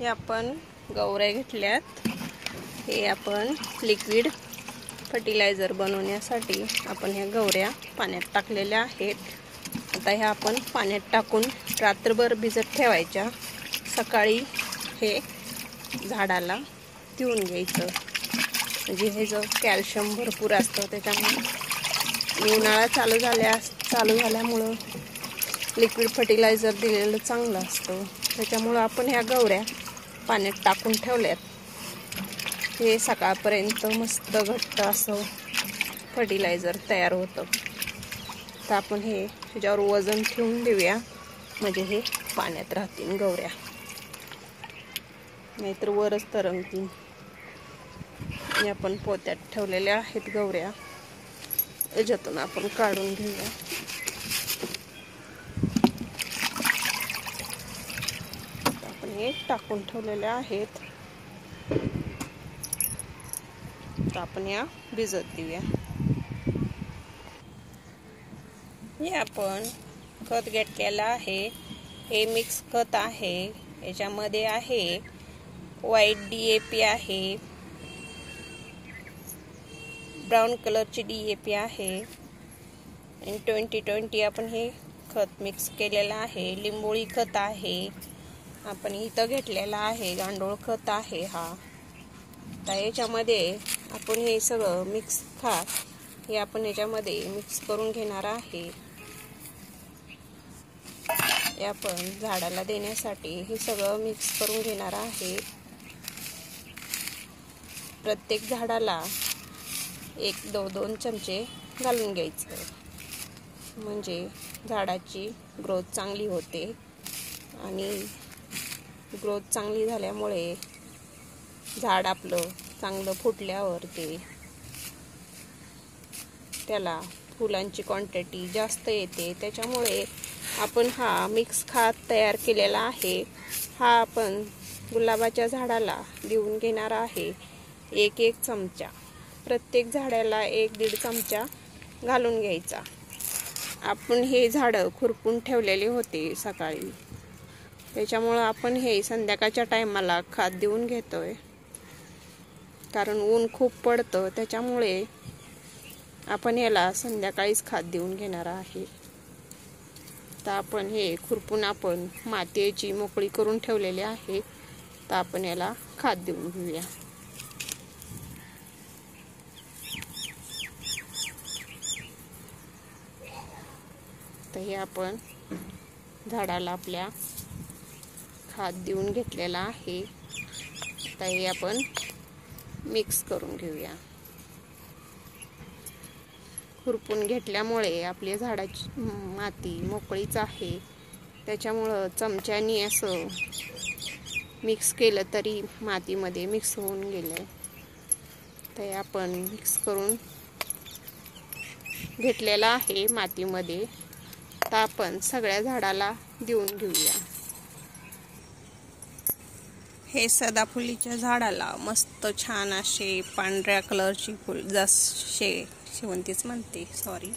हे आपण गवऱ्या घेतल्यात। हे आपण लिक्विड फर्टिलायझर बनवण्यासाठी आपण ह्या गवऱ्या पाण्यात टाकलेल्या आहेत। आता ह्या आपण पाण्यात टाकून रात्रभर भिजत ठेवायच्या। सकाळी हे झाडाला देऊन घ्यायचं, म्हणजे हे जो कॅल्शियम भरपूर असतं त्याच्यामुळे उन्हाळा चालू झाल्यामुळं लिक्विड फर्टिलायझर दिलेलं चांगलं असतं। त्याच्यामुळं आपण ह्या गवऱ्या पाण्यात टाकून ठेवल्यात। हे सकाळपर्यंत मस्त घट्ट असं फर्टिलायझर तयार होतं। तर आपण हे ह्याच्यावर वजन ठेवून देऊया, म्हणजे हे पाण्यात राहतील गवऱ्या, नाहीतर वरच तरंगतील। हे आपण पोत्यात ठेवलेल्या आहेत गवऱ्या, याच्यातून आपण काढून घेऊया। आपण हे टाकून ठेवलेल्या आहेत, तर आपण या भिजत देऊया। हे आपण खत घेतलेलं आहे, हे मिक्स खत आहे। याच्यामध्ये आहे व्हाईट DAP आहे, ब्राऊन कलरची DAP आहे, आणि 20-20 आपण हे खत मिक्स केलेलं आहे। लिंबोळी खत आहे, आपण इथं घेतलेला आहे। गांडूळ खत आहे हा। तर याच्यामध्ये आपण हे सगळं मिक्स खत हे आपण याच्यामध्ये मिक्स करून घेणार आहे। हे आपण झाडाला देण्यासाठी हे सगळं मिक्स करून घेणार आहे। प्रत्येक झाडाला 1-2 चमचे घालून घ्यायचं, म्हणजे झाडाची ग्रोथ चांगली होते। आणि ग्रोथ चांगली झाल्यामुळे झाड आपलं चांगलं फुटल्यावर त्याला फुलांची क्वांटिटी जास्त येते। त्याच्यामुळे आपण हा मिक्स खत तयार केलेला आहे, हा आपण गुलाबाच्या झाडाला देऊन घेणार आहे। 1 चमचा प्रत्येक झाडाला 1-1.5 चमचा घालून घ्यायचा। आपण हे झाडं खुरपून ठेवलेले होते सकाळी, त्याच्यामुळं आपण हे संध्याकाळच्या टायमाला खत देऊन घेतोय, कारण ऊन खूप पडतं। त्याच्यामुळे आपण याला संध्याकाळीच खत देऊन घेणार आहे। तर आपण हे खुरपून आपण मातीची मोकळी करून ठेवलेली आहे, तर आपण याला खत देऊन घेऊया। तर हे आपण झाडाला आपल्या खत देऊन घेतलेला आहे। तर हे आपण मिक्स करून घेऊया। खुरपून घेतल्यामुळे आपल्या झाडाची माती मोकळीच आहे, त्याच्यामुळं चमच्यानी असं मिक्स केलं तरी मातीमध्ये मिक्स होऊन गेलं। तर हे आपण मिक्स करून घेतलेलं आहे मातीमध्ये, तर आपण सगळ्या झाडाला देऊन घेऊया। हे सदाफुलीच्या झाडाला मस्त छान असे पांढऱ्या कलरची फुल, जसे शेवंतीच म्हणते, सॉरी,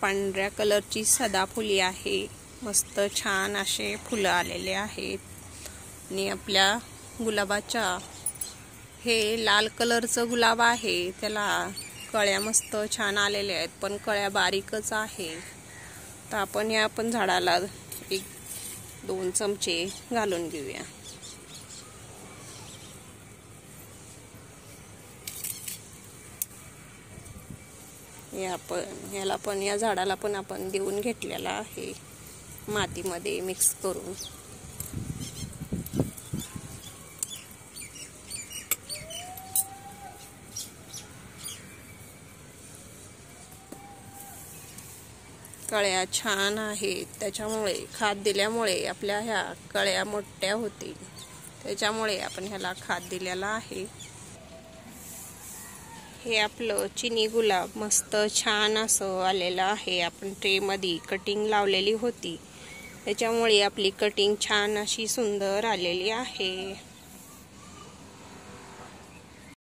पांढऱ्या कलरची सदाफुली आहे। मस्त छान असे फुलं आलेले आहेत। आणि आपल्या गुलाबाच्या हे लाल कलरचं गुलाब आहे, त्याला कळ्या मस्त छान आलेल्या आहेत, पण कळ्या बारीकच आहे। तर आपण या झाडाला 1-2 चमचे घालून घेऊया। हे आपण याला पण या झाडाला पण आपण देऊन घेतलेला आहे मातीमध्ये मिक्स करून। कळ्या छान आहेत, त्याच्यामुळे खत दिल्यामुळे आपल्या ह्या कळ्या मोठ्या होतील, त्याच्यामुळे आपण ह्याला खत दिलेला आहे। हे आपलं चिनी गुलाब मस्त छान असं आलेलं आहे। आपण ट्रेमध्ये कटिंग लावलेली होती, त्याच्यामुळे आपली कटिंग छान अशी सुंदर आलेली आहे।